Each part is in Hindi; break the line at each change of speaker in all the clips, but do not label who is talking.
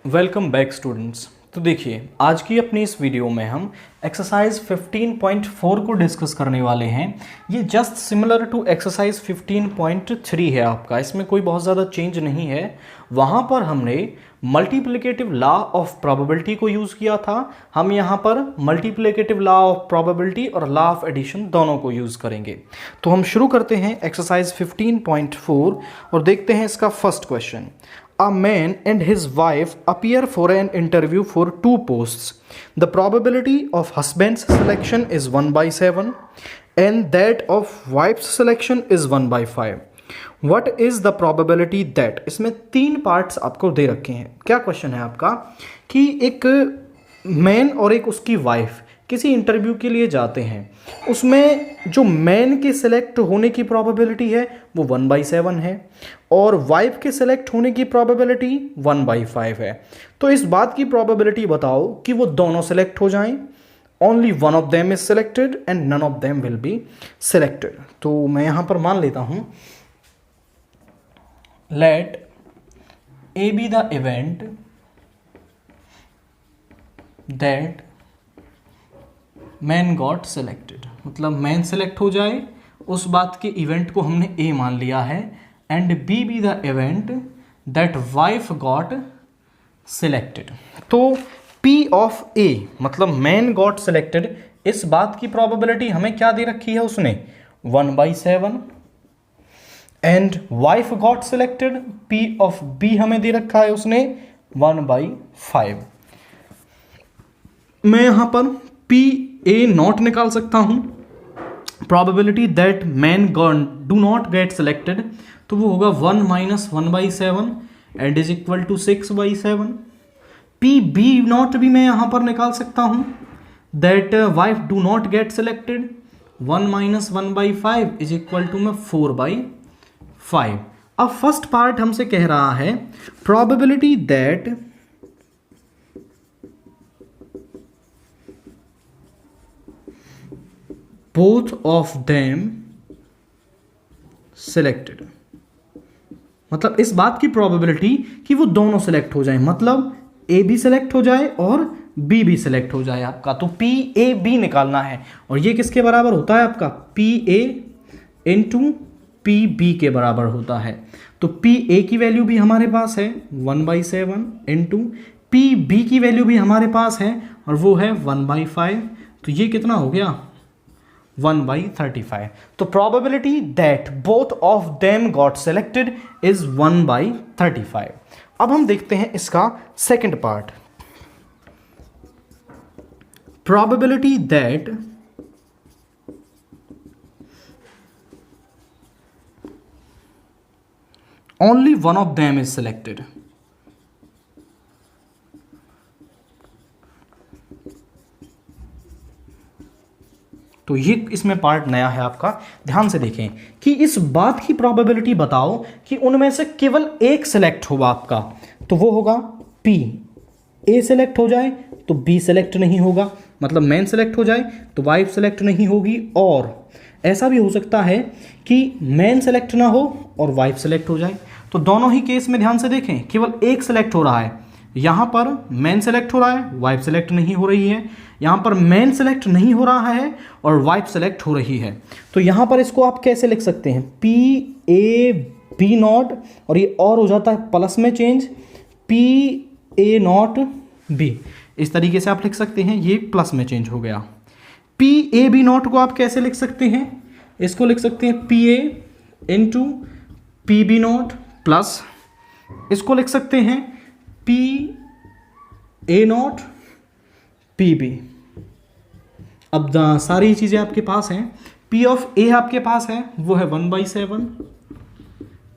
Welcome back students. तो देखिए, आज की अपनी इस वीडियो में हम एक्सरसाइज 15.4 को डिस्कस करने वाले हैं। ये जस्ट सिमिलर टू एक्सरसाइज 15.3 है आपका, इसमें कोई बहुत ज़्यादा चेंज नहीं है। वहाँ पर हमने मल्टीप्लिकेटिव लॉ ऑफ प्रोबेबिलिटी को यूज़ किया था, हम यहाँ पर मल्टीप्लिकेटिव लॉ ऑफ प्रोबेबिलिटी और लॉ ऑफ एडिशन दोनों को यूज़ करेंगे। तो हम शुरू करते हैं एक्सरसाइज 15.4 और देखते हैं इसका first question. A man and his wife appear for an interview for two posts. The probability of husband's selection is 1/7 and that of wife's selection is 1/5. What is the probability that? इसमें 3 पार्ट्स आपको दे रखे हैं। क्या क्वेश्चन है आपका कि एक मैन और एक उसकी वाइफ किसी इंटरव्यू के लिए जाते हैं, उसमें जो मैन के सिलेक्ट होने की प्रोबेबिलिटी है वो 1/7 है और वाइफ के सिलेक्ट होने की प्रोबेबिलिटी 1/5 है। तो इस बात की प्रोबेबिलिटी बताओ कि वो दोनों सिलेक्ट हो जाएं। Only one of them is selected and none of them will be selected. तो मैं यहां पर मान लेता हूं, let A B the event that man got selected, मतलब मैन सेलेक्ट हो जाए, उस बात के इवेंट को हमने ए मान लिया है। And B be the event that wife got selected. तो पी ऑफ ए मतलब मैन गॉट सिलेक्टेड, इस बात की प्रोबेबिलिटी हमें क्या दे रखी है उसने 1/7 and wife got selected P of B हमें दे रखा है उसने 1/5। मैं यहां पर पी ए नॉट निकाल सकता हूं, probability that man do not get selected, तो वो होगा 1 - 1/7 and is equal to 6/7। P B not भी मैं यहां पर निकाल सकता हूं, that wife do not get selected, 1 - 1/5 is equal to में 4/5। अब फर्स्ट पार्ट हमसे कह रहा है probability that both of them selected, मतलब इस बात की प्रोबेबिलिटी कि वो दोनों सिलेक्ट हो जाएं, मतलब ए भी सिलेक्ट हो जाए और बी भी सिलेक्ट हो जाए आपका। तो पी ए बी निकालना है और ये किसके बराबर होता है आपका, P A into P B के बराबर होता है। तो पी ए की वैल्यू भी हमारे पास है 1/7 इंटू पी बी की वैल्यू भी हमारे पास है और वो है 1/5। तो ये कितना हो गया 1/35। तो probability that both of them got selected is 1/35। अब हम देखते हैं इसका second part, probability that only one of them is selected. तो ये इसमें पार्ट नया है आपका, ध्यान से देखें कि इस बात की प्रोबेबिलिटी बताओ कि उनमें से केवल एक सिलेक्ट होगा आपका, तो वो होगा पी। ए सिलेक्ट हो जाए तो बी सिलेक्ट नहीं होगा, मतलब मैन सिलेक्ट हो जाए तो वाइफ सिलेक्ट नहीं होगी। और ऐसा भी हो सकता है कि मैन सेलेक्ट ना हो और वाइफ सेलेक्ट हो जाए। तो दोनों ही केस में ध्यान से देखें, केवल एक सिलेक्ट हो रहा है, यहाँ पर मैन सेलेक्ट हो रहा है, वाइफ सेलेक्ट नहीं हो रही है। यहाँ पर मैन सेलेक्ट नहीं हो रहा है और वाइफ सेलेक्ट हो रही है। तो यहाँ पर इसको आप कैसे लिख सकते हैं, पी ए बी नॉट, और ये और हो जाता है प्लस में change, P A not be, इस तरीके से आप लिख सकते हैं। ये प्लस में चेंज हो गया। पी ए बी नॉट को आप कैसे लिख सकते हैं, इसको लिख सकते हैं P A into P B not plus, इसको लिख सकते हैं P A not P B. अब सारी चीज़ें आपके पास हैं। पी ऑफ ए आपके पास है वो है 1/7,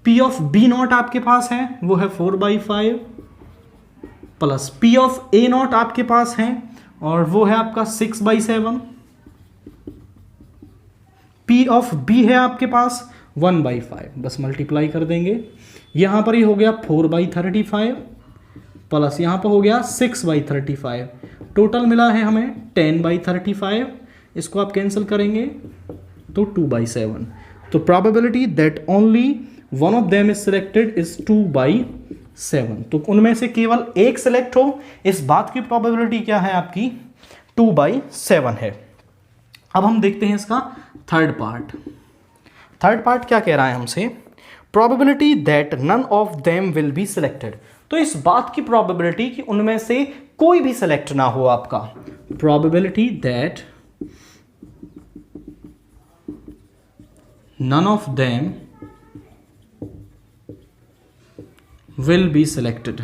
पी ऑफ बी नॉट आपके पास है वो है 4/5 plus P of A not आपके पास है और वो है आपका 6/7, पी ऑफ बी है आपके पास 1/5, बस मल्टीप्लाई कर देंगे। यहाँ पर ये हो गया 4/35 प्लस यहाँ पर हो गया 6/35, टोटल मिला है हमें 10/35। इसको आप कैंसिल करेंगे तो 2/7। तो probability that only one of them is selected is 2/7। 7। तो उनमें से केवल एक सेलेक्ट हो, इस बात की प्रोबेबिलिटी क्या है आपकी 2/7 है। अब हम देखते हैं इसका थर्ड पार्ट। थर्ड पार्ट क्या कह रहा है हमसे, probability that none of them will be selected. तो इस बात की प्रोबेबिलिटी कि उनमें से कोई भी सिलेक्ट ना हो आपका, probability that none of them will be selected।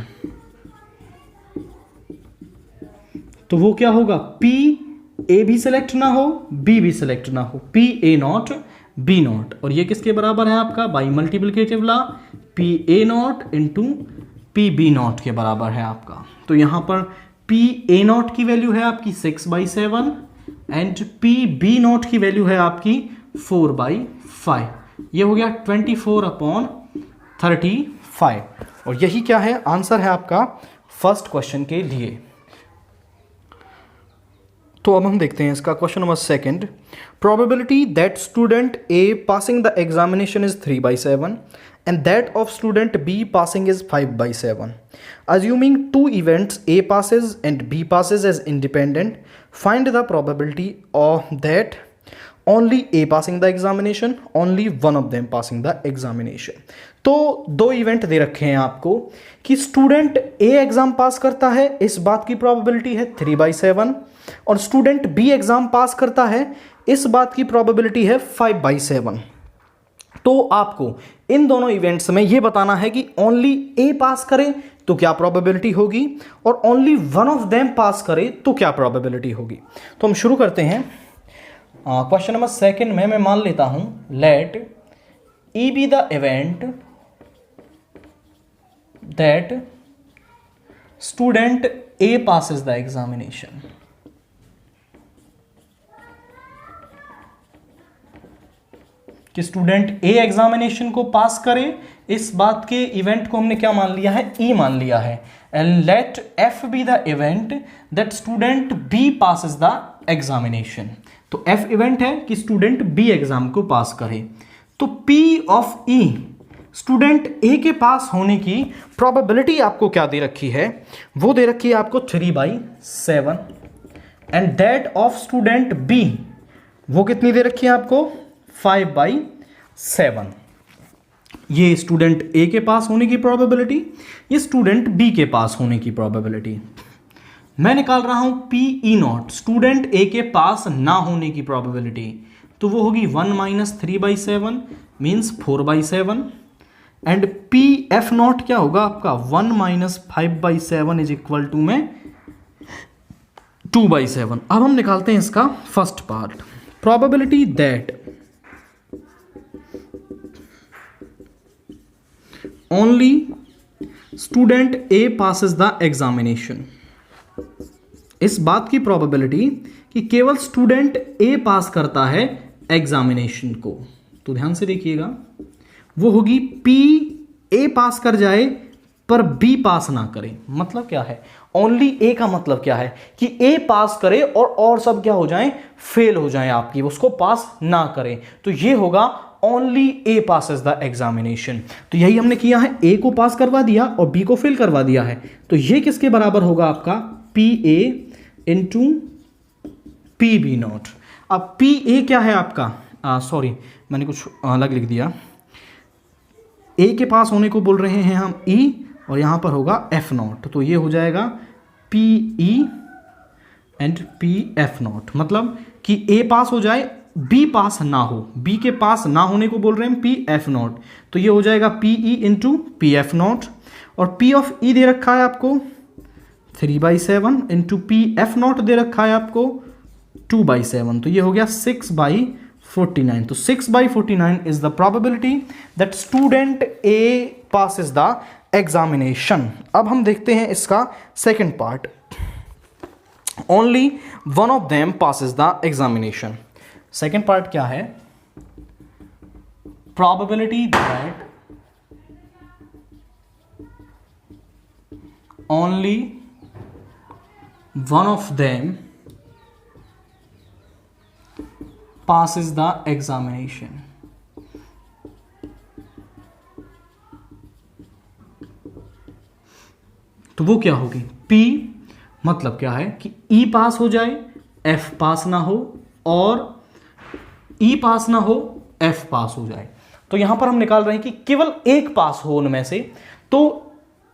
तो वो क्या होगा, P A भी सिलेक्ट ना हो, B भी सिलेक्ट ना हो, P A not B not. और ये किसके बराबर है आपका, by multiplicative law P A not into P B not के बराबर है आपका। तो यहां पर P A नॉट की वैल्यू है आपकी 6/7 एंड P B नॉट की वैल्यू है आपकी 4/5। ये हो गया 24/35। और यही क्या है, आंसर है आपका फर्स्ट क्वेश्चन के लिए। तो अब हम देखते हैं इसका question number second. Probability that student a passing the examination is 3/7 and that of student B passing is 5/7. Assuming two events A passes and B passes as independent, find the probability of that only A passing the examination, only one of them passing the examination. तो दो इवेंट दे रखे हैं आपको कि स्टूडेंट A एग्जाम पास करता है, इस बात की प्रोबेबिलिटी है 3/7, और स्टूडेंट B एग्जाम पास करता है, इस बात की प्रोबेबिलिटी है 5/7। तो आपको इन दोनों इवेंट्स में यह बताना है कि ओनली ए पास करे तो क्या प्रोबेबिलिटी होगी, और only one of them pass करे तो क्या प्रोबेबिलिटी होगी। तो हम शुरू करते हैं। क्वेश्चन नंबर सेकंड में मैं मान लेता हूं, let E be the event that student A passes the examination. कि स्टूडेंट ए एग्जामिनेशन को पास करे, इस बात के इवेंट को हमने क्या मान लिया है, ई मान लिया है। And let F be the event that student B passes the examination. तो एफ इवेंट है कि स्टूडेंट बी एग्जाम को पास करे। तो P of E, student A के पास होने की प्रोबेबिलिटी आपको क्या दे रखी है, वो दे रखी है आपको 3/7। And that of student B, वो कितनी दे रखी है आपको 5/7। ये स्टूडेंट ए के पास होने की प्रोबेबिलिटी, ये स्टूडेंट बी के पास होने की प्रोबेबिलिटी। मैं निकाल रहा हूं P E not, student A के पास ना होने की प्रोबेबिलिटी। तो वो होगी 1 - 3/7 means 4/7। And P F not क्या होगा आपका 1 - 5/7 इज इक्वल टू में 2/7। अब हम निकालते हैं इसका first part. Probability that only student A passes the examination. इस बात की प्रोबेबिलिटी कि केवल स्टूडेंट ए पास करता है एग्जामिनेशन को। तो ध्यान से देखिएगा, वो होगी पी ए पास कर जाए पर बी पास ना करे। मतलब क्या है, ओनली ए का मतलब क्या है कि ए पास करे और सब क्या हो जाएं, फेल हो जाएं आपकी, उसको पास ना करें। तो ये होगा only A passes the examination. तो यही हमने किया है, ए को पास करवा दिया और बी को फेल करवा दिया है। तो ये किसके बराबर होगा आपका P A into P B not. अब पी ए क्या है आपका, सॉरी मैंने कुछ अलग लिख दिया, ए के पास होने को बोल रहे हैं हम ई, और यहां पर होगा एफ नॉट। तो ये हो जाएगा P E and P F not. मतलब कि ए पास हो जाए, बी पास ना हो, बी के पास ना होने को बोल रहे हैं पी एफ नॉट। तो ये हो जाएगा P E into P F not, और पी ऑफ ई दे रखा है आपको 3/7 into P F not they रखा है आपको 2/7। तो ये हो गया 6/49। तो 6/49 is the probability that student A passes the examination. अब हम देखते हैं इसका second part. Only one of them passes the examination. Second part क्या है, probability that only one of them passes the examination। तो वो क्या होगी, P मतलब क्या है कि E पास हो जाए, F पास ना हो, और E पास ना हो, F पास हो जाए। तो यहां पर हम निकाल रहे हैं कि केवल एक पास हो उनमें से, तो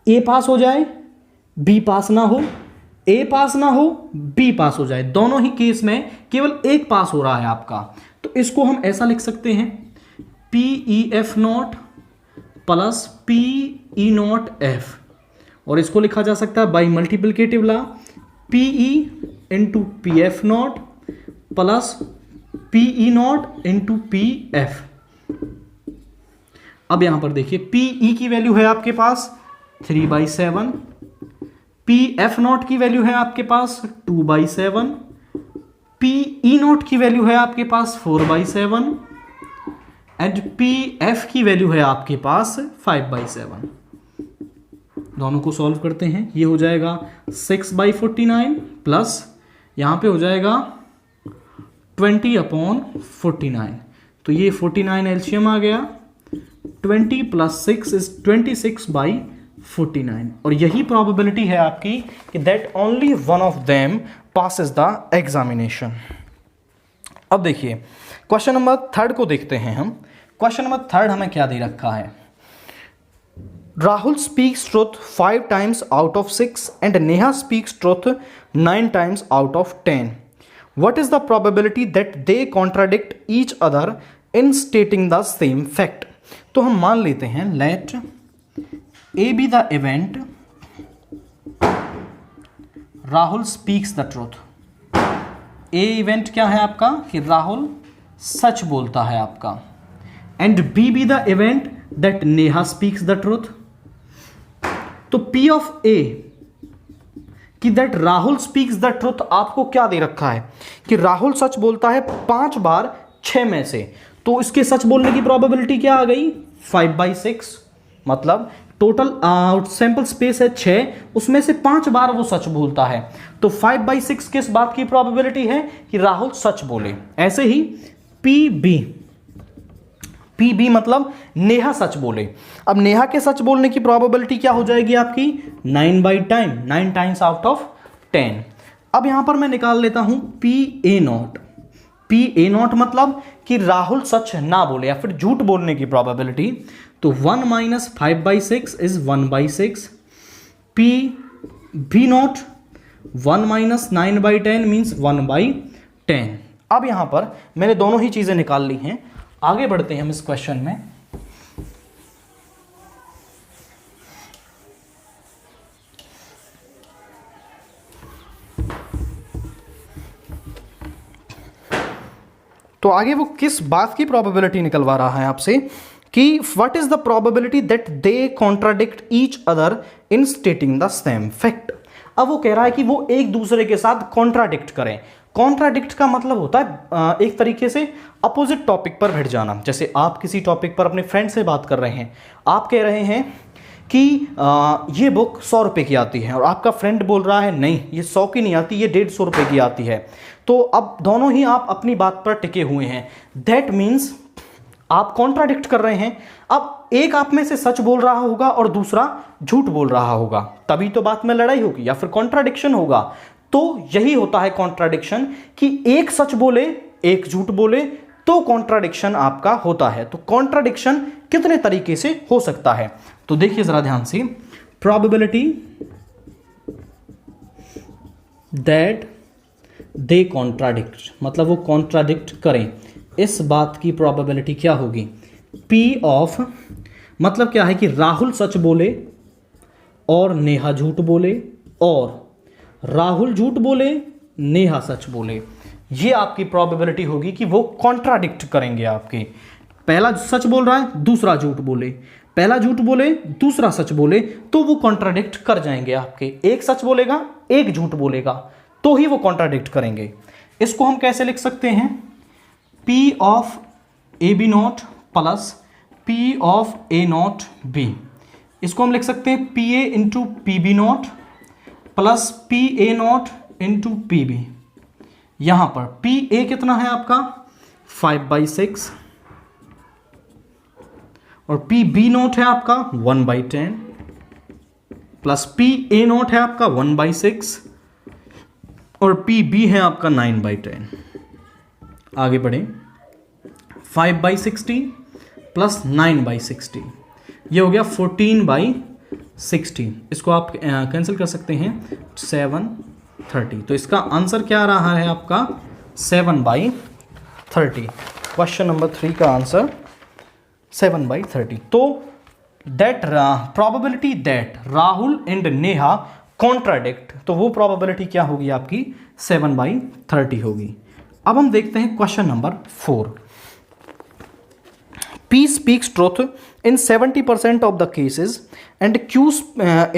A पास हो जाए, B पास ना हो, A पास ना हो, B पास हो जाए। दोनों ही केस में केवल एक पास हो रहा है आपका। तो इसको हम ऐसा लिख सकते हैं, PEF not plus PE not F, और इसको लिखा जा सकता है by multiplicative law, PE into PF not plus PE not into PF। अब यहां पर देखिए PE की वैल्यू है आपके पास 3/7, PF नॉट की वैल्यू है आपके पास 2/7, PE नॉट की वैल्यू है आपके पास 4/7 एंड PF की वैल्यू है आपके पास 5/7। दोनों को सॉल्व करते हैं, ये हो जाएगा 6/49 प्लस यहां पे हो जाएगा 20/49। तो ये 49 एलसीएम आ गया, 20 प्लस 6 इज 26/49, और यही प्रोबेबिलिटी है आपकी कि that only one of them passes the examination. अब देखिए क्वेश्चन नंबर 3 को देखते हैं हम। क्वेश्चन नंबर 3 हमें क्या दे रखा है, Rahul speaks truth 5 times out of 6 and Neha speaks truth 9 times out of 10. What is the probability that they contradict each other in stating the same fact? तो हम मान लेते हैं let A be the event Rahul speaks the truth। A event क्या है आपका कि राहुल सच बोलता है आपका, and B be the event that Neha speaks the truth। तो P ऑफ A कि that Rahul speaks the truth आपको क्या दे रखा है कि राहुल सच बोलता है 5 बार 6 में से, तो इसके सच बोलने की प्रोबेबिलिटी क्या आ गई 5/6, मतलब टोटल सैंपल स्पेस है 6, उसमें से 5 बार वो सच बोलता है, तो 5/6 किस बात की प्रोबेबिलिटी है कि राहुल सच बोले। ऐसे ही PB मतलब नेहा सच बोले। अब नेहा के सच बोलने की प्रोबेबिलिटी क्या हो जाएगी आपकी 9/10, 9 टाइम्स आउट ऑफ 10। अब यहां पर मैं निकाल लेता हूं PA नॉट। PA नॉट मतलब कि राहुल सच ना बोले या फिर झूठ बोलने की प्रोबेबिलिटी, तो 1 - 5/6 इज 1/6। PB not 1 - 9/10 means 1/10। अब यहां पर मैंने दोनों ही चीजें निकाल ली हैं। आगे बढ़ते हैं हम इस क्वेश्चन में। तो आगे वो किस बात की प्रोबेबिलिटी निकलवा रहा है आपसे कि what is the probability that they contradict each other in स्टेटिंग the same fact. अब वो कह रहा है कि वो एक दूसरे के साथ कॉन्ट्राडिक्ट करें। कॉन्ट्राडिक्ट का मतलब होता है एक तरीके से अपोजिट टॉपिक पर भिड़ जाना। जैसे आप किसी टॉपिक पर अपने फ्रेंड से बात कर रहे हैं, आप कह रहे हैं कि ये बुक 100 रुपये की आती है, और आपका फ्रेंड बोल रहा है नहीं ये 100 की नहीं आती, ये 150 रुपये की आती है। तो अब दोनों ही आप अपनी बात पर टिके हुए हैं, दैट मीन्स आप कॉन्ट्राडिक्ट कर रहे हैं। अब एक आप में से सच बोल रहा होगा और दूसरा झूठ बोल रहा होगा, तभी तो बात में लड़ाई होगी या फिर कॉन्ट्राडिक्शन होगा। तो यही होता है कॉन्ट्राडिक्शन कि एक सच बोले एक झूठ बोले तो कॉन्ट्राडिक्शन आपका होता है। तो कॉन्ट्राडिक्शन कितने तरीके से हो सकता है, तो देखिए जरा ध्यान से। प्रोबेबिलिटी दैट दे कॉन्ट्राडिक्ट मतलब वो कॉन्ट्राडिक्ट करें, इस बात की प्रोबेबिलिटी क्या होगी P ऑफ मतलब क्या है कि राहुल सच बोले और नेहा झूठ बोले, और राहुल झूठ बोले नेहा सच बोले। ये आपकी प्रोबेबिलिटी होगी कि वो कॉन्ट्राडिक्ट करेंगे आपके। पहला सच बोल रहा है दूसरा झूठ बोले, पहला झूठ बोले दूसरा सच बोले, तो वो कॉन्ट्राडिक्ट कर जाएंगे आपके। एक सच बोलेगा एक झूठ बोलेगा तो ही वो कॉन्ट्राडिक्ट करेंगे। इसको हम कैसे लिख सकते हैं P of AB not plus P of A not B। इसको हम लिख सकते हैं PA into PB not plus PA not into PB। यहां पर PA कितना है आपका 5/6 और PB नॉट है आपका 1/10। प्लस पी ए नॉट है आपका 1/6 और पी बी है आपका 9/10। आगे बढ़े, 5/60 प्लस 9/60 ये हो गया 14/16। इसको आप कैंसिल कर सकते हैं 7/30। तो इसका आंसर क्या आ रहा है आपका 7/30। क्वेश्चन नंबर 3 का आंसर 7/30। तो that probability that Rahul and Neha contradict, तो वो प्रोबेबिलिटी क्या होगी आपकी 7/30 होगी। अब हम देखते हैं question number 4। P speaks truth in 70% of the cases and Q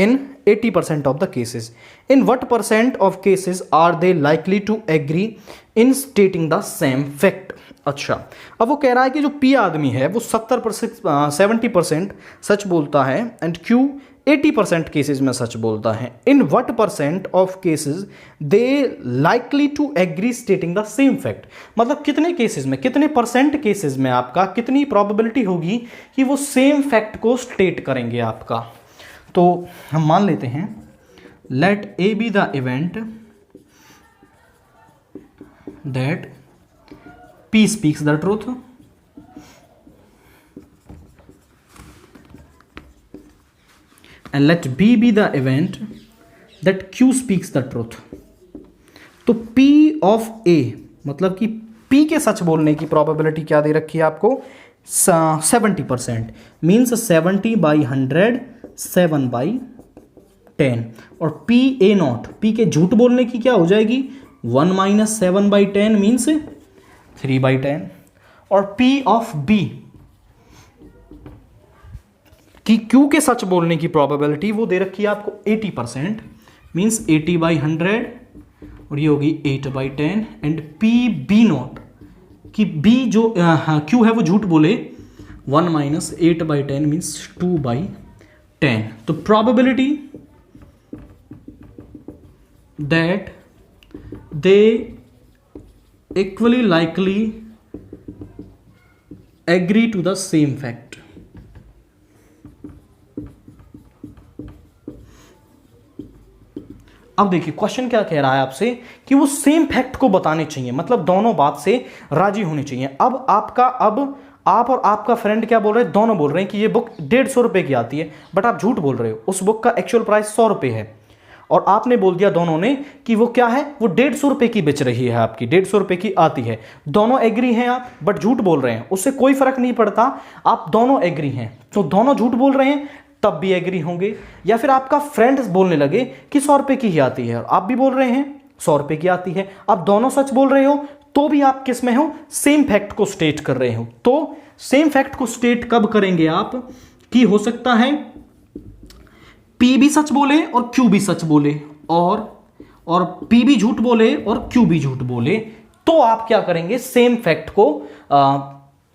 in 80% of the cases. In what percent of cases are they likely to agree in stating the same fact? अच्छा, अब वो कह रहा है कि जो P आदमी है वो 70% सच बोलता है एंड Q 80% केसेस में सच बोलता है। In what percent of cases they likely to agree stating the same fact, मतलब कितने केसेस में, कितने परसेंट केसेस में आपका कितनी प्रोबेबिलिटी होगी कि वो सेम फैक्ट को स्टेट करेंगे आपका। तो हम मान लेते हैं let A B the event that P speaks the truth and let B be the event that Q speaks the truth। तो P of A मतलब कि P के सच बोलने की प्रोबेबिलिटी क्या दे रखी है आपको 70%, मीन्स 70/100 7/10। और P A नॉट, P के झूठ बोलने की क्या हो जाएगी 1 - 7/10 मीन्स 3/10। और P of B कि Q के सच बोलने की प्रोबेबिलिटी वो दे रखी है आपको 80%, मीन्स 80/100 और ये होगी 8/10। एंड P B नॉट कि B जो Q है वो झूठ बोले 1 - 8/10 मीन्स 2/10। तो probability that they equally likely agree to the same fact. अब देखिए क्वेश्चन क्या कह रहा है आपसे कि वो सेम फैक्ट को बताने चाहिए, मतलब दोनों बात से राजी होने चाहिए। अब आप और आपका फ्रेंड क्या बोल रहे हैं, दोनों बोल रहे हैं कि ये बुक 150 रुपए की आती है, बट आप झूठ बोल रहे हो। उस बुक का एक्चुअल प्राइस 100 रुपए है और आपने बोल दिया दोनों ने कि वो क्या है, वो 150 रुपए की बेच रही है, आपकी 150 रुपए की आती है। दोनों एग्री हैं आप, बट झूठ बोल रहे हैं, उससे कोई फर्क नहीं पड़ता, आप दोनों एग्री हैं। तो दोनों झूठ बोल रहे हैं तब भी एग्री होंगे। या फिर आपका फ्रेंड्स बोलने लगे कि 100 रुपए की ही आती है और आप भी बोल रहे हैं 100 रुपए की आती है, आप दोनों सच बोल रहे हो तो भी आप किस में हो, सेम फैक्ट को स्टेट कर रहे हो। तो सेम फैक्ट को स्टेट कब करेंगे आप कि हो सकता है P भी सच बोले और Q भी सच बोले और P भी झूठ बोले और Q भी झूठ बोले, तो आप क्या करेंगे, सेम फैक्ट को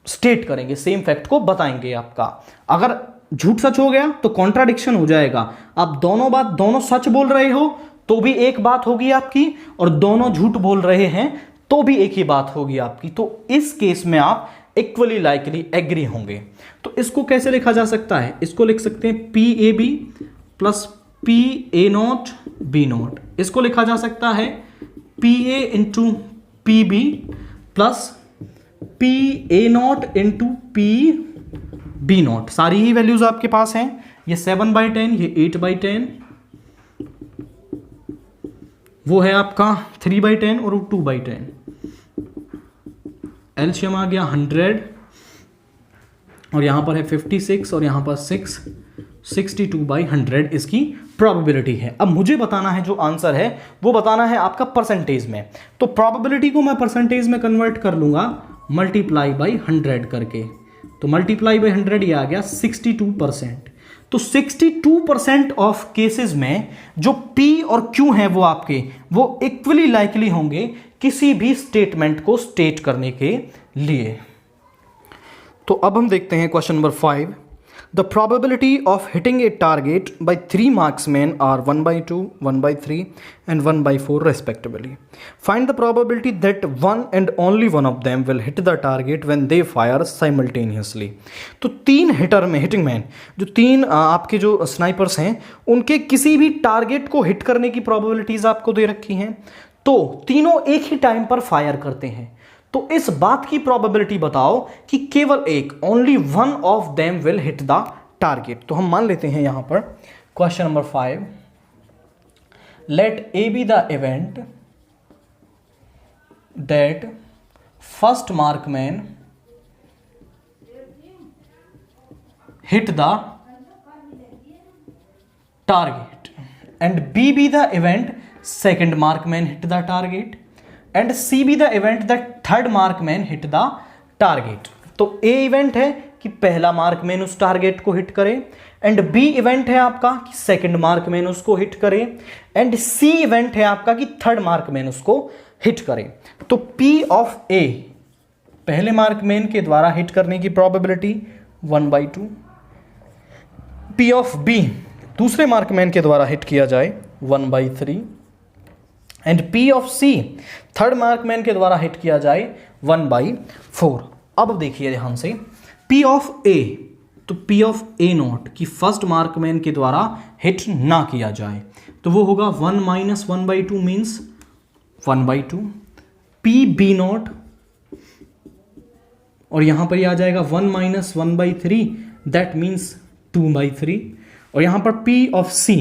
स्टेट करेंगे, सेम फैक्ट को बताएंगे आपका। अगर झूठ सच हो गया तो कॉन्ट्राडिक्शन हो जाएगा। आप दोनों सच बोल रहे हो तो भी एक बात होगी आपकी, और दोनों झूठ बोल रहे हैं तो भी एक ही बात होगी आपकी। तो इस केस में आप इक्वली लाइकली एग्री होंगे। तो इसको कैसे लिखा जा सकता है, इसको लिख सकते हैं PAB plus PA not B not. इसको लिखा जा सकता है PA into PB plus PA not into PB not. सारी ही वैल्यूज आपके पास हैं, ये 7/10, ये 8/10, वो है आपका 3/10 और 2/10। एलसीएम आ गया 100 और यहां पर है 56 और यहां पर 6, 62/100 इसकी प्रोबेबिलिटी है। अब मुझे बताना है जो आंसर है वो बताना है आपका परसेंटेज में। तो प्रोबेबिलिटी को मैं परसेंटेज में कन्वर्ट कर लूंगा मल्टीप्लाई बाई 100 करके। तो मल्टीप्लाई बाई 100 ये आ गया 62%। तो 62% ऑफ केसेस में जो P और Q हैं वो आपके वो इक्वली लाइकली होंगे किसी भी स्टेटमेंट को स्टेट करने के लिए। तो अब हम देखते हैं question number 5। The probability of hitting a target by 3 marksmen are 1/2, 1/3 and 1/4 respectively. Find the probability that one and only one of them will hit the target when they fire simultaneously. तो 3 हिटर में, हिटिंग मैन, जो 3 आपके जो स्नाइपर्स हैं उनके किसी भी टारगेट को हिट करने की प्रोबेबिलिटीज आपको दे रखी हैं, तो तीनों एक ही टाइम पर फायर करते हैं। तो इस बात की प्रोबेबिलिटी बताओ कि केवल एक, only one of them will hit the target. तो हम मान लेते हैं यहां पर question number 5, let A B the event that first marksman hit the target and B be the event second marksman hit the target and C be the event that third marksman hit the target. तो ए इवेंट है कि पहला मार्कमैन उस टारगेट को हिट करे, एंड बी इवेंट है आपका कि सेकंड मार्कमैन उसको हिट करे, एंड सी इवेंट है आपका कि थर्ड मार्कमैन उसको हिट करे। तो पी ऑफ ए पहले मार्कमैन के द्वारा हिट करने की प्रोबेबिलिटी 1/2, पी ऑफ बी दूसरे मार्कमैन के द्वारा हिट किया जाए 1/3, and P of C third marksman के द्वारा हिट किया जाए 1/4। अब देखिए ध्यान से, पी ऑफ ए, तो पी ऑफ ए नॉट कि फर्स्ट मार्कमैन के द्वारा हिट ना किया जाए, तो वो होगा 1 - 1/2 मीन्स 1/2। पी बी नॉट, और यहां पर यह आ जाएगा 1 - 1/3 दैट मीन्स 2/3, और यहां पर पी ऑफ सी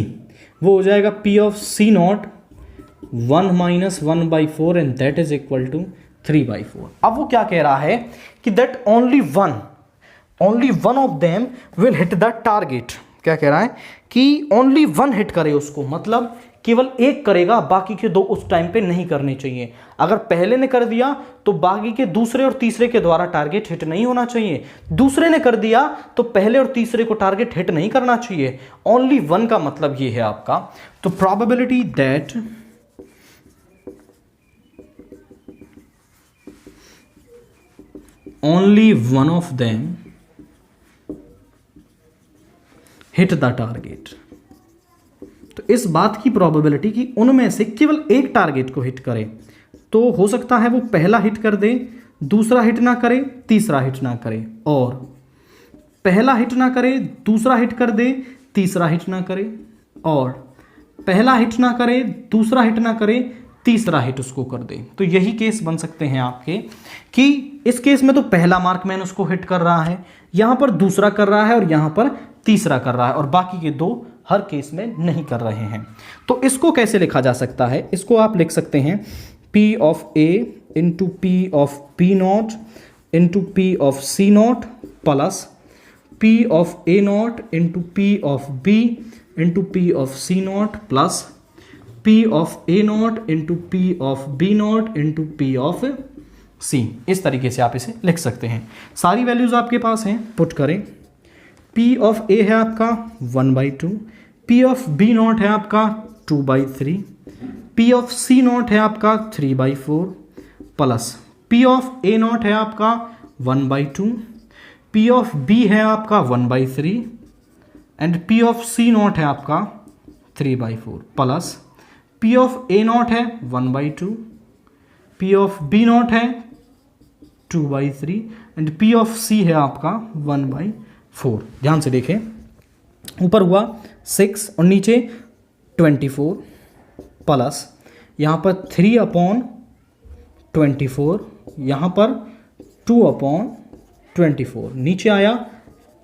वो हो जाएगा P of C not 1 - 1/4 and that is equal to 3/4। अब वो क्या कह रहा है कि that only one of them will hit the target. क्या कह रहा है कि ओनली वन हिट करे उसको, मतलब केवल एक करेगा, बाकी के दो उस टाइम पे नहीं करने चाहिए। अगर पहले ने कर दिया तो बाकी के दूसरे और तीसरे के द्वारा टारगेट हिट नहीं होना चाहिए, दूसरे ने कर दिया तो पहले और तीसरे को टारगेट हिट नहीं करना चाहिए। ओनली वन का मतलब ये है आपका। तो probability that only one of them hit the target, तो इस बात की प्रोबेबिलिटी कि उनमें से केवल एक टारगेट को हिट करे, तो हो सकता है वो पहला हिट कर दे, दूसरा हिट ना करे, तीसरा हिट ना करे, और पहला हिट ना करे, दूसरा हिट कर दे, तीसरा हिट ना करे, और पहला हिट ना करे, दूसरा हिट ना करे, तीसरा हिट उसको कर दे। तो यही केस बन सकते हैं आपके कि इस केस में तो पहला मार्कमैन उसको हिट कर रहा है, यहां पर दूसरा कर रहा है और यहां पर तीसरा कर रहा है, और बाकी के दो हर केस में नहीं कर रहे हैं। तो इसको कैसे लिखा जा सकता है? इसको आप लिख सकते हैं P of A into P of P not into P of C not plus P of A not into P of B into P of C not plus P of A not into P of B not into P of C। इस तरीके से आप इसे लिख सकते हैं। सारी वैल्यूज आपके पास हैं, पुट करें। P ऑफ A है आपका 1/2, P ऑफ B नॉट है आपका 2/3, P ऑफ C नॉट है आपका 3/4 plus P of A not है आपका 1/2, P ऑफ B है आपका 1/3 and P of C not है आपका 3/4 plus P of A not है 1/2, P ऑफ B नॉट है 2/3 एंड P ऑफ C है आपका 1/4। ध्यान से देखें, ऊपर हुआ 6 और नीचे 24 प्लस यहाँ पर 3/24, यहाँ पर 2/24, नीचे आया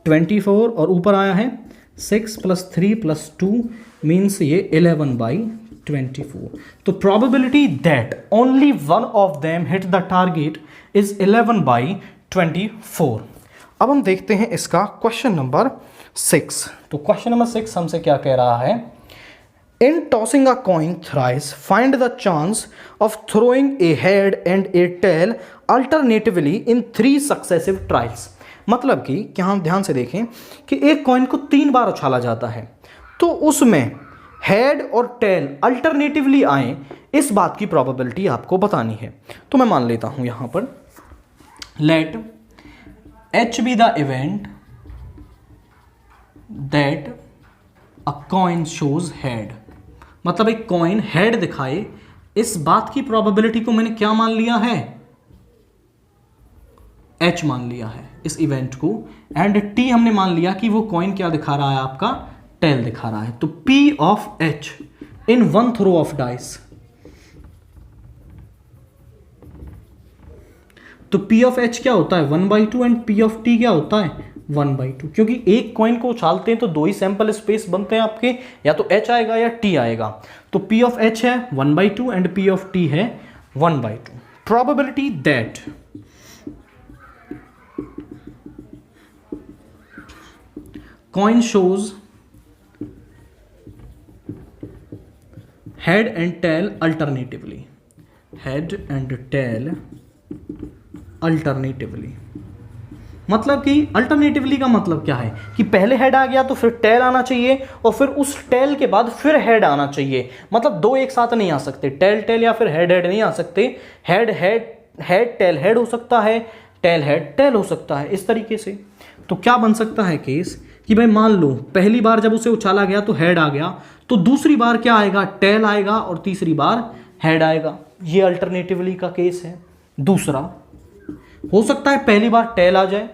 24 और ऊपर आया है 6 + 3 + 2 मीन्स ये 11/24। तो probability that only one of them hit the target is 11/24। अब हम देखते हैं इसका क्वेश्चन नंबर 6। तो क्वेश्चन नंबर 6 हमसे क्या कह रहा है? In tossing a coin thrice, find the chance of throwing a head and a tail alternatively in 3 successive trials। मतलब कि क्या हम ध्यान से देखें कि एक कॉइन को 3 बार उछाला जाता है, तो उसमें हेड और टेल अल्टरनेटिवली आए, इस बात की प्रोबेबिलिटी आपको बतानी है। तो मैं मान लेता हूं यहां पर let H be the event that a coin shows head, मतलब एक कॉइन हेड दिखाए, इस बात की प्रोबेबिलिटी को मैंने क्या मान लिया है, एच मान लिया है इस इवेंट को, एंड टी हमने मान लिया कि वो कॉइन क्या दिखा रहा है, आपका टेल दिखा रहा है। तो P of H in one throw of dice, तो पी ऑफ एच क्या होता है 1/2 एंड पी ऑफ टी क्या होता है 1/2, क्योंकि एक कॉइन को उछालते हैं तो दो ही सैंपल स्पेस बनते हैं आपके, या तो एच आएगा या टी आएगा। तो पी ऑफ एच है 1/2 एंड पी ऑफ टी है 1/2। Probability that coin shows head and tail alternatively, head and tail alternatively, मतलब कि अल्टरनेटिवली का मतलब क्या है कि पहले हेड आ गया तो फिर टेल आना चाहिए, और फिर उस टेल के बाद फिर हेड आना चाहिए, मतलब दो एक साथ नहीं आ सकते, टेल टेल या फिर हेड हेड नहीं आ सकते, head head head tail head हो सकता है, टेल हेड टेल हो सकता है, इस तरीके से। तो क्या बन सकता है केस कि भाई मान लो पहली बार जब उसे उछाला गया तो हेड आ गया, तो दूसरी बार क्या आएगा, टेल आएगा, और तीसरी बार हेड आएगा, ये अल्टरनेटिवली का केस है। दूसरा हो सकता है पहली बार टेल आ जाए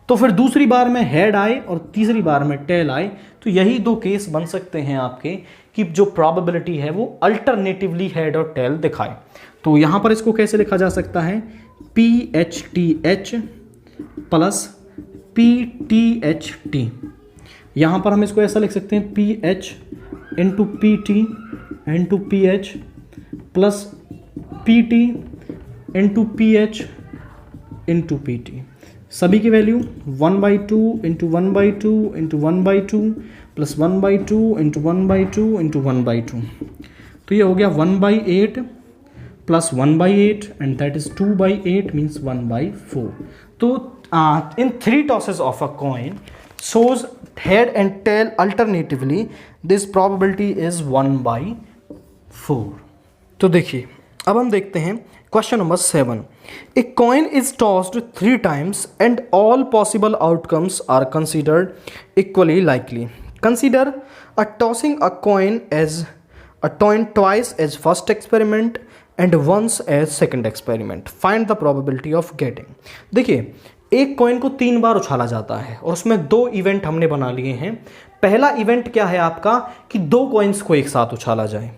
तो फिर दूसरी बार में हेड आए और तीसरी बार में टेल आए, तो यही दो केस बन सकते हैं आपके कि जो प्रोबेबिलिटी है वो अल्टरनेटिवली हेड और टेल दिखाए। तो यहां पर इसको कैसे लिखा जा सकता है, P H T H plus P T H T, यहां पर हम इसको ऐसा लिख सकते हैं P H into P T into P H plus P T into P H into P T, सभी की value 1/2 into 1/2 into 1/2 plus 1/2 into 1/2 into 1/2, तो ये हो गया 1/8 plus 1/8 and that is 2/8 means 1/4। तो इन 3 tosses of a coin shows head and tail alternatively, this probability is 1/4। तो देखिए अब हम देखते हैं question number 7। A coin is tossed 3 times and all possible outcomes are considered equally likely. Consider a tossing a coin twice as first experiment and once as second experiment. Find the probability of getting. देखिए एक कॉइन को 3 बार उछाला जाता है और उसमें 2 इवेंट हमने बना लिए हैं। पहला इवेंट क्या है आपका कि 2 कॉइन्स को एक साथ उछाला जाए,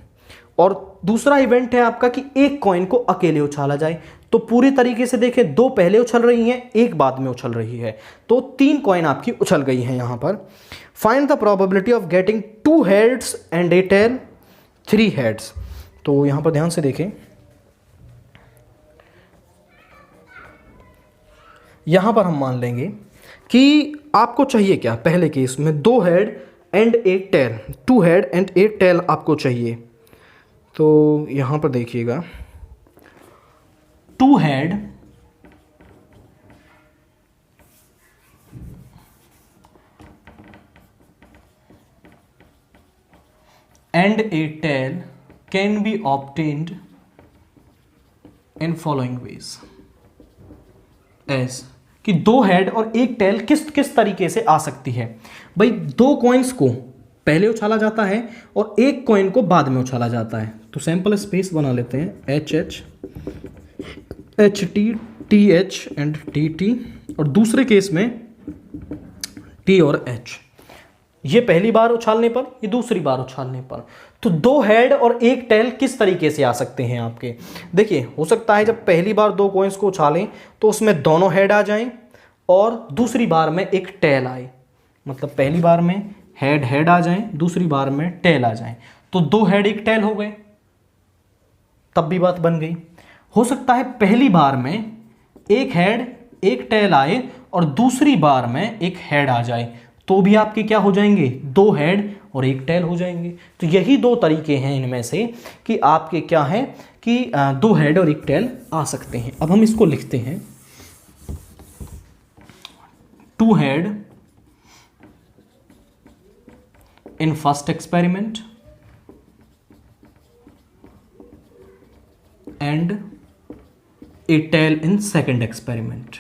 और दूसरा इवेंट है आपका कि एक कॉइन को अकेले उछाला जाए। तो पूरी तरीके से देखें 2 पहले उछल रही हैं, एक बाद में उछल रही है, तो 3 कॉइन आपकी उछल गई हैं यहां पर। Find the probability of getting 2 heads and a tail 3 heads। तो यहां पर ध्यान से देखें, यहां पर हम मान लेंगे कि आपको चाहिए क्या, पहले केस में 2 head and a tail, 2 head and a tail आपको चाहिए। तो यहां पर देखिएगा 2 head and a tail can be obtained in following ways as कि 2 हेड और एक टेल किस किस तरीके से आ सकती है। भाई 2 कॉइन्स को पहले उछाला जाता है और एक कॉइन को बाद में उछाला जाता है। तो सैंपल स्पेस बना लेते हैं H H H T T H and T T, और दूसरे केस में टी और एच, ये पहली बार उछालने पर, ये दूसरी बार उछालने पर। तो 2 हेड और एक टेल किस तरीके से आ सकते हैं आपके, देखिए हो सकता है जब पहली बार 2 कॉइन्स को उछालें तो उसमें दोनों हेड आ जाएं और दूसरी बार में एक टेल आए, मतलब पहली बार में हेड हेड आ जाएं, दूसरी बार में टेल आ जाएं, तो 2 हेड एक टेल हो गए, तब भी बात बन गई। हो सकता है पहली बार में एक हेड एक टेल आए और दूसरी बार में एक हेड आ जाए, तो भी आपके क्या हो जाएंगे, 2 हेड और एक टेल हो जाएंगे। तो यही 2 तरीके हैं इनमें से कि आपके क्या है कि 2 हेड और एक टेल आ सकते हैं। अब हम इसको लिखते हैं 2 head in first experiment and a tail in second experiment.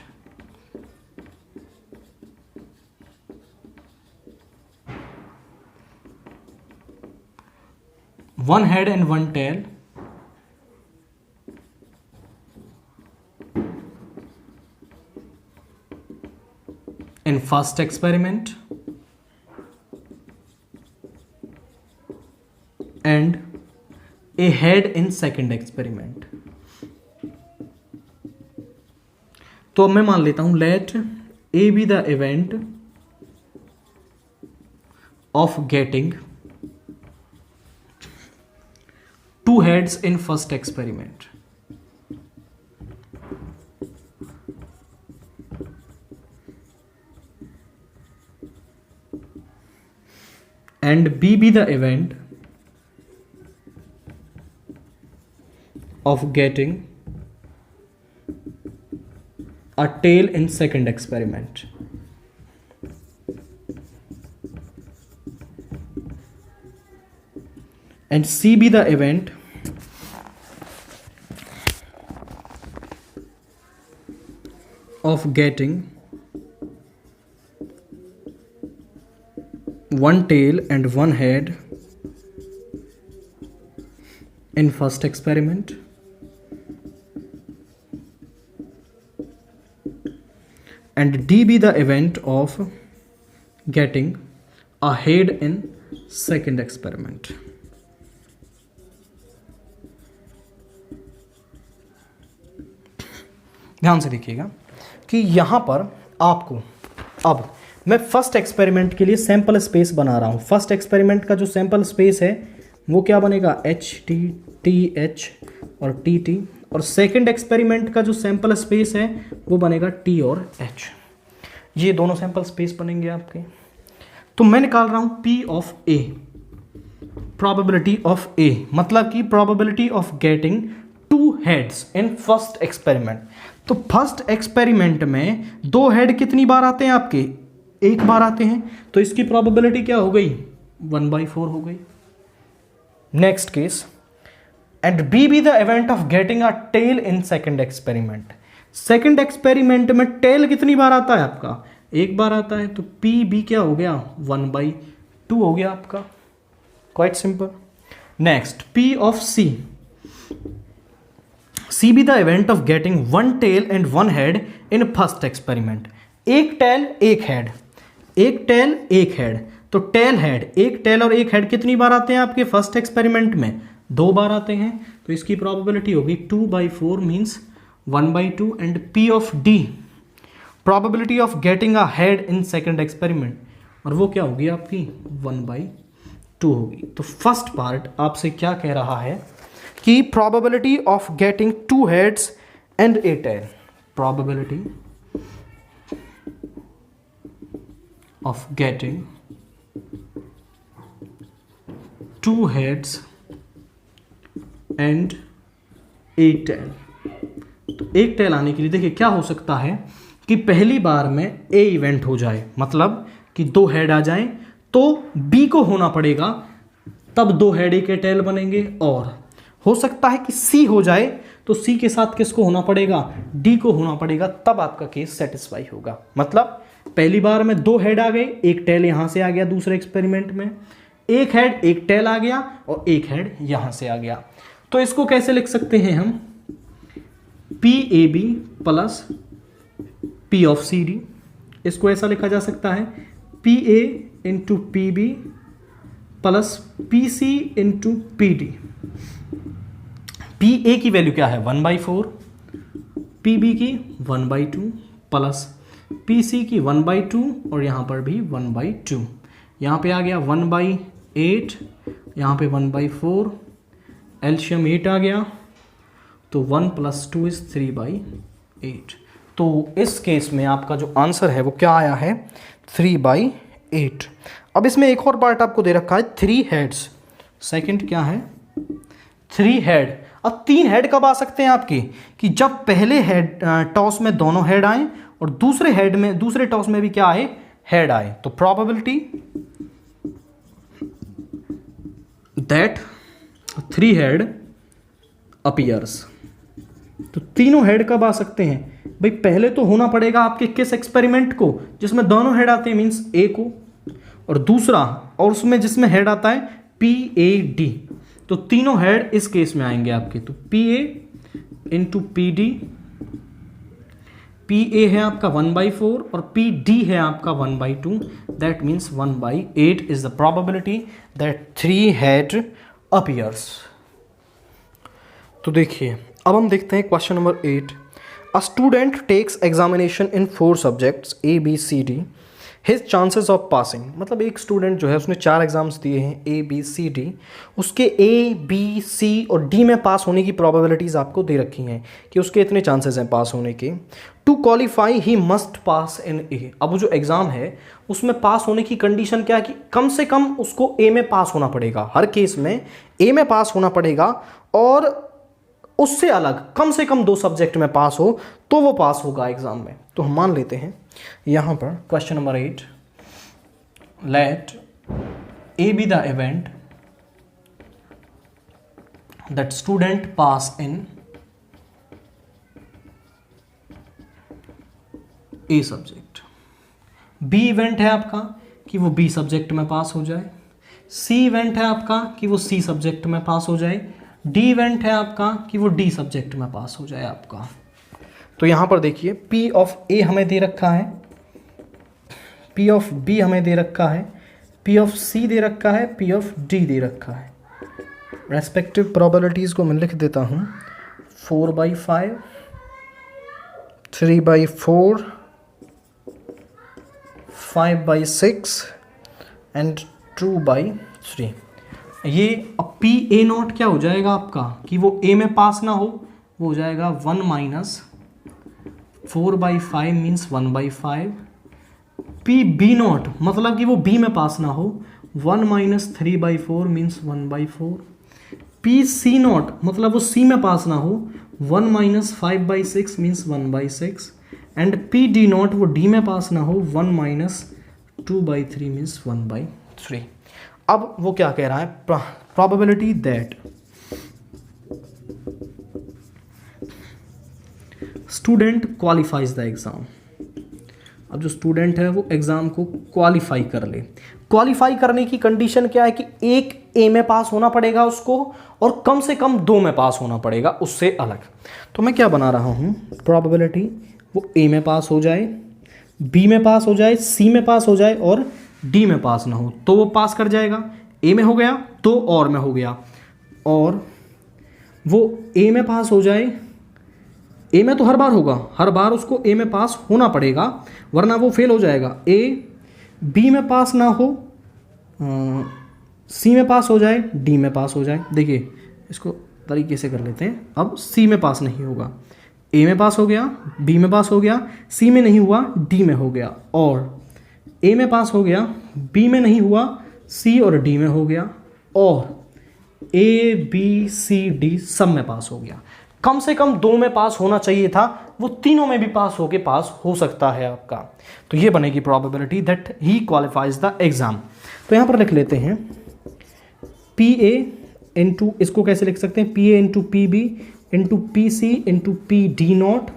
One head and one tail in first experiment and a head in second experiment. तो अब मैं मान लेता हूं let A be the event of getting two heads in first experiment. And B be the event of getting a tail in second experiment. And C be the event of getting one tail and one head in first experiment and D be the event of getting a head in second experiment. ध्यान से देखिएगा कि यहां पर आपको अब मैं फर्स्ट एक्सपेरिमेंट के लिए सैंपल स्पेस बना रहा हूं। फर्स्ट एक्सपेरिमेंट का जो सैंपल स्पेस है वो क्या बनेगा, एच टी टी एच और टी टी, और सेकंड एक्सपेरिमेंट का जो सैंपल स्पेस है वो बनेगा टी और एच। ये दोनों सैंपल स्पेस बनेंगे आपके। तो मैं निकाल रहा हूं P of A, probability of A, मतलब कि probability of getting two heads in first experiment. तो फर्स्ट एक्सपेरिमेंट में दो हेड कितनी बार आते हैं आपके, एक बार आते हैं, तो इसकी प्रोबेबिलिटी क्या हो गई, 1/4 हो गई। Next case, and B be the event of getting a tail in second experiment. Second experiment में टेल कितनी बार आता है आपका, एक बार आता है, तो पी बी क्या हो गया, 1/2 हो गया आपका। Quite simple. Next, P of C, C be the event of getting one tail and one head in first experiment. एक टेल एक हेड, एक टेल एक हेड, तो टेल हेड, एक टेल और एक हेड कितनी बार आते हैं आपके फर्स्ट एक्सपेरिमेंट में, 2 बार आते हैं, तो इसकी प्रोबेबिलिटी होगी 2/4 means 1/2। And P of D, probability of getting a head in second experiment, और वो क्या होगी आपकी 1/2 होगी। तो फर्स्ट पार्ट आपसे क्या कह रहा है कि probability of getting two heads and a tail, probability of getting two heads and a tail। तो एक टेल आने के लिए देखिए क्या हो सकता है कि पहली बार में ए इवेंट हो जाए, मतलब कि 2 हेड आ जाएं, तो बी को होना पड़ेगा, तब 2 हेड एक टेल बनेंगे। और हो सकता है कि सी हो जाए, तो सी के साथ किसको होना पड़ेगा, डी को होना पड़ेगा, तब आपका केस सेटिस्फाई होगा। मतलब पहली बार में 2 हेड आ गए, एक टेल यहां से आ गया, दूसरे एक्सपेरिमेंट में एक हेड एक टेल आ गया और एक हेड यहां से आ गया। तो इसको कैसे लिख सकते हैं हम, P A B plus P of C D. इसको ऐसा लिखा जा सकता है P A into P B plus P C into P D. P A की वैल्यू क्या है 1/4, पी बी की 1/2 प्लस पी सी की 1/2 और यहाँ पर भी 1/2। यहाँ पे आ गया 1/8, यहाँ पे 1/4, एलशियम 8 आ गया, तो 1 + 2 = 3/8। तो इस केस में आपका जो आंसर है वो क्या आया है, 3/8। अब इसमें एक और पार्ट आपको दे रखा है 3 हेड्स। सेकंड क्या है, 3 हेड। अब 3 हेड कब आ सकते हैं आपके, कि जब पहले हेड टॉस में दोनों हेड आए और दूसरे हेड में, दूसरे टॉस में भी क्या आए, हेड आए। तो प्रोबेबिलिटी दैट 3 हेड अपीयर्स। तो तीनों हेड कब आ सकते हैं भाई, पहले तो होना पड़ेगा आपके किस एक्सपेरिमेंट को, जिसमें दोनों हेड आते हैं, मींस ए को, और दूसरा और उसमें जिसमें हेड आता है पी ए डी। तो तीनों हेड इस केस में आएंगे आपके, तो P A into P D, P A है आपका 1/4 और पी डी है आपका 1/2, that means 1/8 is the probability that 3 head appears. तो देखिए अब हम देखते हैं question number 8। A student takes examination in 4 subjects A B C D, his chances of passing, मतलब एक स्टूडेंट जो है उसने 4 एग्जाम्स दिए हैं ए बी सी डी, उसके ए बी सी और डी में पास होने की प्रोबेबिलिटीज़ आपको दे रखी हैं कि उसके इतने चांसेस हैं पास होने के। To qualify he must pass in A, अब वो जो एग्ज़ाम है उसमें पास होने की कंडीशन क्या है कि कम से कम उसको ए में पास होना पड़ेगा, हर केस में ए में पास होना पड़ेगा, और उससे अलग कम से कम 2 सब्जेक्ट में पास हो तो वो पास होगा एग्जाम में। तो हम मान लेते हैं यहां पर question number 8, let A B the event that student pass in a subject, B event है आपका कि वो बी सब्जेक्ट में पास हो जाए, सी इवेंट है आपका कि वो सी सब्जेक्ट में पास हो जाए, डी इवेंट है आपका कि वो डी सब्जेक्ट में पास हो जाए आपका। तो यहां पर देखिए P ऑफ A हमें दे रखा है, P ऑफ B हमें दे रखा है, P ऑफ C दे रखा है, P ऑफ D दे रखा है। रेस्पेक्टिव प्रोबेबिलिटीज को मैं लिख देता हूं, 4/5, 3/4, 5/6 एंड 2/3। ये अब पी ए नॉट क्या हो जाएगा आपका कि वो ए में पास ना हो, वो हो जाएगा 1 minus 4/5 means 1/5। P B not मतलब कि वो बी में पास ना हो, 1 minus 3/4 means 1/4। P C not मतलब वो सी में पास ना हो, 1 minus 5/6 means 1/6। And P D not वो डी में पास ना हो, 1 माइनस 2/3 मीन्स 1/3। अब वो क्या कह रहा है, probability that student qualifies the exam. अब जो स्टूडेंट है वो एग्जाम को क्वालिफाई कर ले, क्वालिफाई करने की कंडीशन क्या है कि एक ए में पास होना पड़ेगा उसको और कम से कम 2 में पास होना पड़ेगा उससे अलग। तो मैं क्या बना रहा हूं, प्रोबेबिलिटी वो ए में पास हो जाए, बी में पास हो जाए, सी में पास हो जाए और डी में पास ना हो तो वो पास कर जाएगा। ए में हो गया तो और में हो गया, और वो ए में पास हो जाए, ए में तो हर बार होगा, हर बार उसको ए में पास होना पड़ेगा वरना वो फेल हो जाएगा। ए बी में पास ना हो, सी में पास हो जाए, डी में पास हो जाए। देखिए इसको तरीके से कर लेते हैं, अब सी में पास नहीं होगा, ए में पास हो गया, बी में पास हो गया, सी में नहीं हुआ, डी में हो गया, और ए में पास हो गया, बी में नहीं हुआ, सी और डी में हो गया, और ए बी सी डी सब में पास हो गया। कम से कम 2 में पास होना चाहिए था, वो तीनों में भी पास होके पास हो सकता है आपका। तो ये बनेगी probability that he qualifies the exam. तो यहां पर लिख लेते हैं पी ए इंटू, इसको कैसे लिख सकते हैं, P A into P B into P C into P D not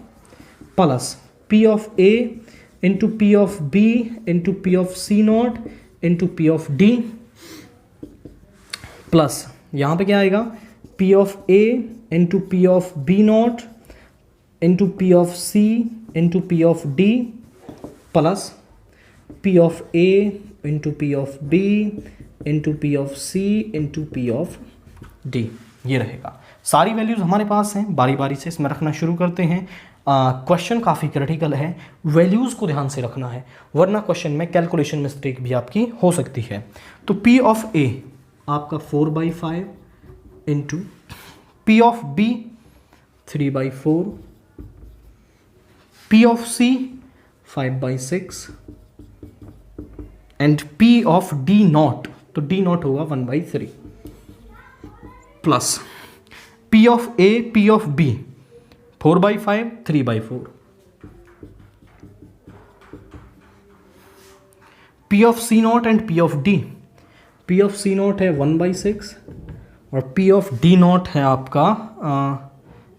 plus P of A into P of B into P of C not into P of D plus यहाँ पे क्या आएगा, P of A into P of B not into P of C into P of D plus P of A into P of B into P of C into P of D. ये रहेगा, सारी वैल्यूज हमारे पास हैं, बारी बारी से इसमें रखना शुरू करते हैं। क्वेश्चन काफ़ी क्रिटिकल है, वैल्यूज़ को ध्यान से रखना है वरना क्वेश्चन में कैलकुलेशन मिस्टेक भी आपकी हो सकती है। तो पी ऑफ ए आपका 4/5 into P of B 3/4, P of C 5/6 and P of D not, तो डी नॉट होगा 1/3 plus P of A P of B 4/5 3/4, P of C not and P of D, P of C not है 1/6 और पी ऑफ डी नॉट है आपका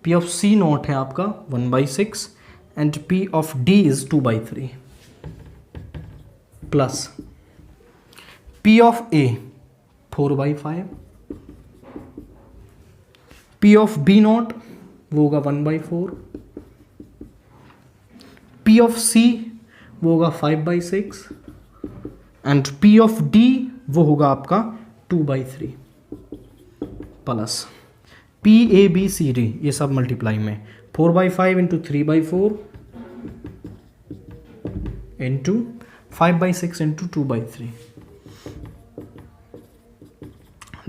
पी ऑफ सी नॉट है आपका 1/6 and P of D is 2/3 plus P of A 4/5 P of B not वो होगा 1/4, P ऑफ C वो होगा 5/6 एंड P ऑफ D वो होगा आपका 2/3 प्लस PABCD ये सब मल्टीप्लाई में 4/5 इंटू 3/4 इंटू 5/6 इंटू 2/3।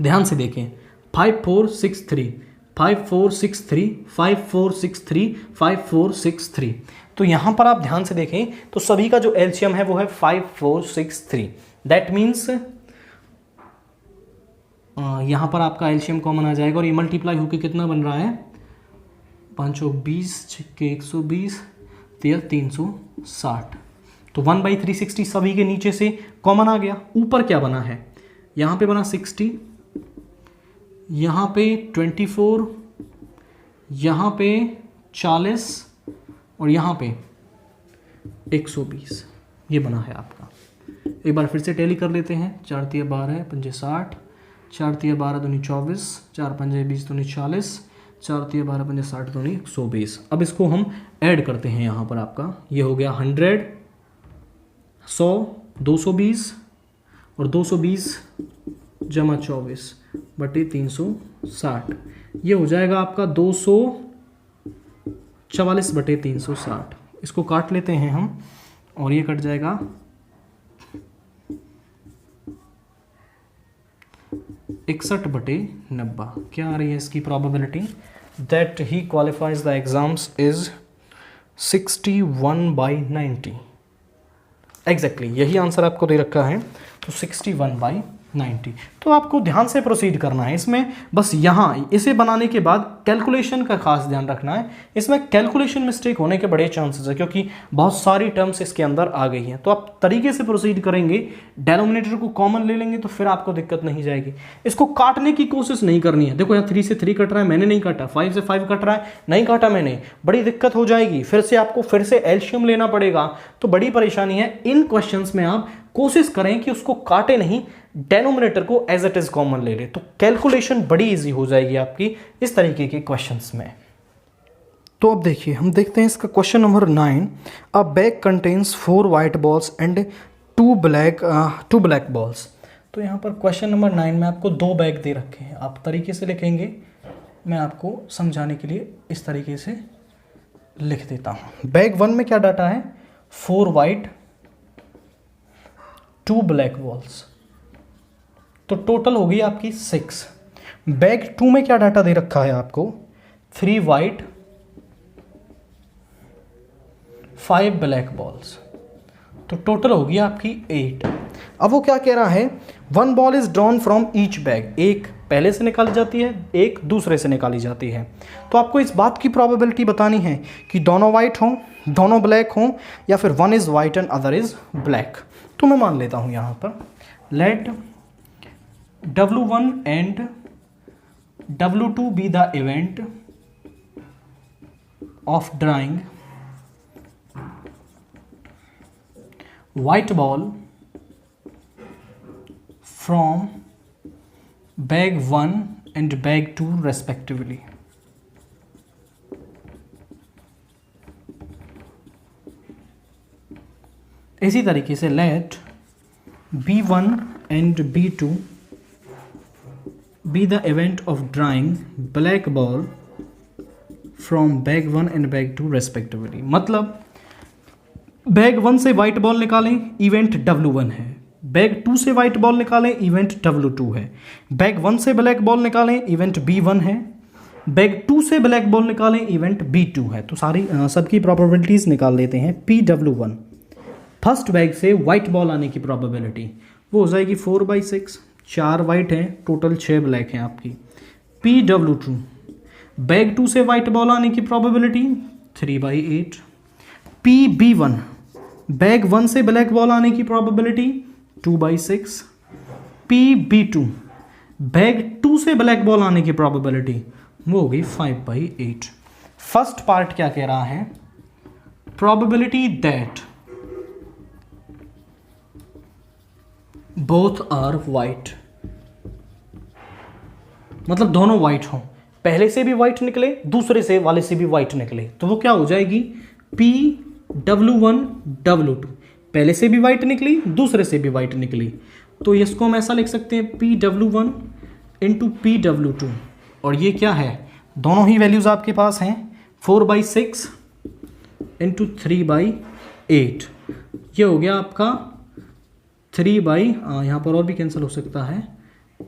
ध्यान से देखें 5463 5463 5463 5463। तो यहां पर आप ध्यान से देखें तो सभी का जो एलसीएम है वो है 5463। दैट मीन्स यहां पर आपका एलसीएम कॉमन आ जाएगा और ये मल्टीप्लाई होकर कितना बन रहा है 520 6 120 360। तो 1/360 सभी के नीचे से कॉमन आ गया। ऊपर क्या बना है, यहां पे बना 60, यहां पे 24, यहां पे 40 और यहां पे 120। ये बना है आपका। एक बार फिर से टैली कर लेते हैं। 4 × 12 5 60, 4 × 12 दूनी 24, 4 5 20 दूनी 40, 4 × 12 5 60 दूनी 120। अब इसको हम ऐड करते हैं। यहाँ पर आपका ये हो गया 100 100 220 और 220 जमा 24 बटे 360। ये हो जाएगा आपका 244 बटे 360। इसको काट लेते हैं हम और ये कट जाएगा 61 बटे 90। क्या आ रही है इसकी probability? That he qualifies the exams is 61/90। Exactly यही आंसर आपको दे रखा है, तो 61/90। तो आपको ध्यान से प्रोसीड करना है इसमें। बस यहाँ इसे बनाने के बाद कैलकुलेशन का खास ध्यान रखना है। इसमें कैलकुलेशन मिस्टेक होने के बड़े चांसेस है क्योंकि बहुत सारी टर्म्स इसके अंदर आ गई हैं। तो आप तरीके से प्रोसीड करेंगे, डेनोमिनेटर को कॉमन ले लेंगे तो फिर आपको दिक्कत नहीं जाएगी। इसको काटने की कोशिश नहीं करनी है। देखो यहाँ 3 से 3 कट रहा है, मैंने नहीं काटा। 5 से 5 कट रहा है, नहीं काटा मैंने। बड़ी दिक्कत हो जाएगी, फिर से आपको फिर से एलसीएम लेना पड़ेगा, तो बड़ी परेशानी है। इन क्वेश्चंस में आप कोशिश करें कि उसको काटे नहीं, डेनोमिनेटर को एज इट इज कॉमन ले ले, तो कैलकुलेशन बड़ी इजी हो जाएगी आपकी इस तरीके के क्वेश्चंस में। तो अब देखिए, हम देखते हैं इसका question number 9। A bag contains 4 white balls and 2 black balls. तो यहाँ पर क्वेश्चन नंबर 9 में आपको 2 बैग दे रखे हैं। आप तरीके से लिखेंगे, मैं आपको समझाने के लिए इस तरीके से लिख देता हूँ। बैग 1 में क्या डाटा है, 4 वाइट 2 ब्लैक बॉल्स, तो टोटल होगी आपकी 6। बैग 2 में क्या डाटा दे रखा है आपको, 3 वाइट 5 ब्लैक बॉल्स, तो टोटल होगी आपकी 8। अब वो क्या कह रहा है, 1 ball is drawn from each bag. एक पहले से निकाली जाती है, एक दूसरे से निकाली जाती है। तो आपको इस बात की प्रोबेबिलिटी बतानी है कि दोनों वाइट हों, दोनों ब्लैक हों, या फिर one is white and other is black. तो मैं मान लेता हूं यहां पर, late W1 and W2 be the event of drawing white ball from bag 1 and bag 2 respectively. इसी तरीके से let B1 and B2 be the event of drawing black ball from bag 1 and bag 2 respectively। मतलब बैग 1 से वाइट बॉल निकालें, इवेंट W1 है। बैग 2 से वाइट बॉल निकालें, इवेंट W2 है। बैग 1 से ब्लैक बॉल निकालें, इवेंट B1 है। बैग 2 से ब्लैक बॉल निकालें, इवेंट B2 है। तो सारी सबकी प्रोबेबिलिटीज निकाल लेते हैं। PW1 फर्स्ट बैग से वाइट बॉल आने की प्रोबेबिलिटी वो हो जाएगी 4/6। 4 वाइट हैं, टोटल 6 ब्लैक हैं आपकी। PW2 बैग 2 से वाइट बॉल आने की प्रोबेबिलिटी 3/8। PB1 बैग 1 से ब्लैक बॉल आने की प्रोबेबिलिटी 2/6। PB2 बैग 2 से ब्लैक बॉल आने की प्रोबेबिलिटी वो होगी 5/8। फर्स्ट पार्ट क्या कह रहा है, probability that both are white, मतलब दोनों वाइट हों। पहले से भी वाइट निकले, दूसरे से वाले से भी वाइट निकले, तो वो क्या हो जाएगी PW1 W2, पहले से भी वाइट निकली, दूसरे से भी वाइट निकली, तो इसको हम ऐसा लिख सकते हैं PW1 इंटू PW2, और ये क्या है, दोनों ही वैल्यूज आपके पास हैं 4/6 इंटू 3/8, ये हो गया आपका 3 यहाँ पर और भी कैंसिल हो सकता है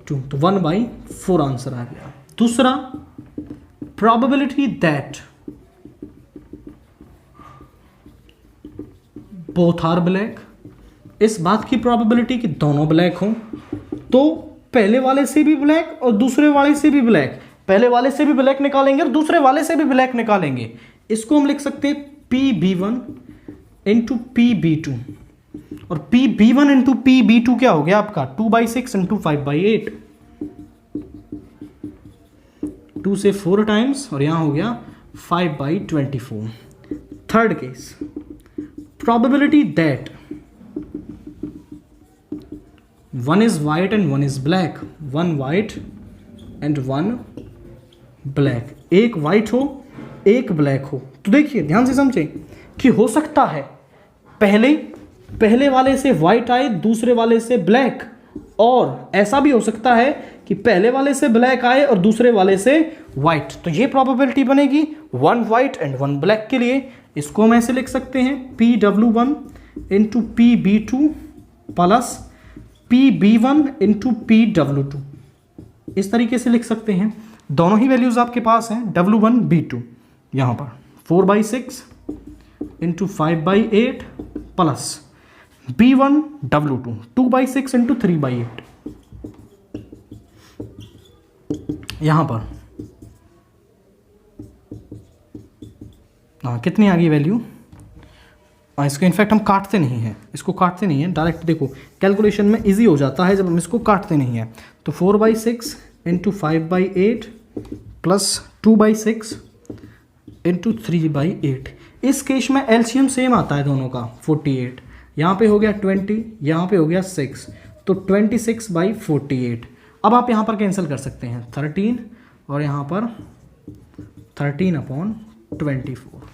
2, तो 1/4 आंसर आ गया। दूसरा, probability that both are black, इस बात की प्रोबेबिलिटी कि दोनों ब्लैक हों, तो पहले वाले से भी ब्लैक और दूसरे वाले से भी ब्लैक, पहले वाले से भी ब्लैक निकालेंगे और दूसरे वाले से भी ब्लैक निकालेंगे, इसको हम लिख सकते हैं PB1 इंटू PB2, और PB1 इंटू PB2 क्या हो गया आपका 2/6 इंटू 5/8, 2 से 4 टाइम्स, और यहां हो गया 5/24। Third case, probability that one is white and one is black, one white and one black, एक white हो एक black हो, तो देखिए ध्यान से समझें कि हो सकता है पहले वाले से white आए, दूसरे वाले से black, और ऐसा भी हो सकता है कि पहले वाले से black आए और दूसरे वाले से white, तो ये प्रोबेबिलिटी बनेगी 1 white and 1 black के लिए। इसको हम ऐसे लिख सकते हैं PW1 into PB2 plus PB1 into PW2, इस तरीके से लिख सकते हैं। दोनों ही वैल्यूज आपके पास हैं W1 B2, यहाँ पर 4/6 into 5/8 plus B1 W2 2/6 into 3/8, यहाँ पर कितनी आ गई वैल्यू, इसको इनफैक्ट हम काटते नहीं हैं, इसको काटते नहीं हैं, डायरेक्ट देखो कैलकुलेशन में इजी हो जाता है जब हम इसको काटते नहीं हैं। तो 4/6 इंटू 5/8 प्लस 2/6 इंटू 3/8, इस केस में एलसीएम सेम आता है दोनों का 48, यहाँ पे हो गया 20, यहाँ पे हो गया 6, तो 26/48। अब आप यहाँ पर कैंसिल कर सकते हैं 13, और यहाँ पर 13/24।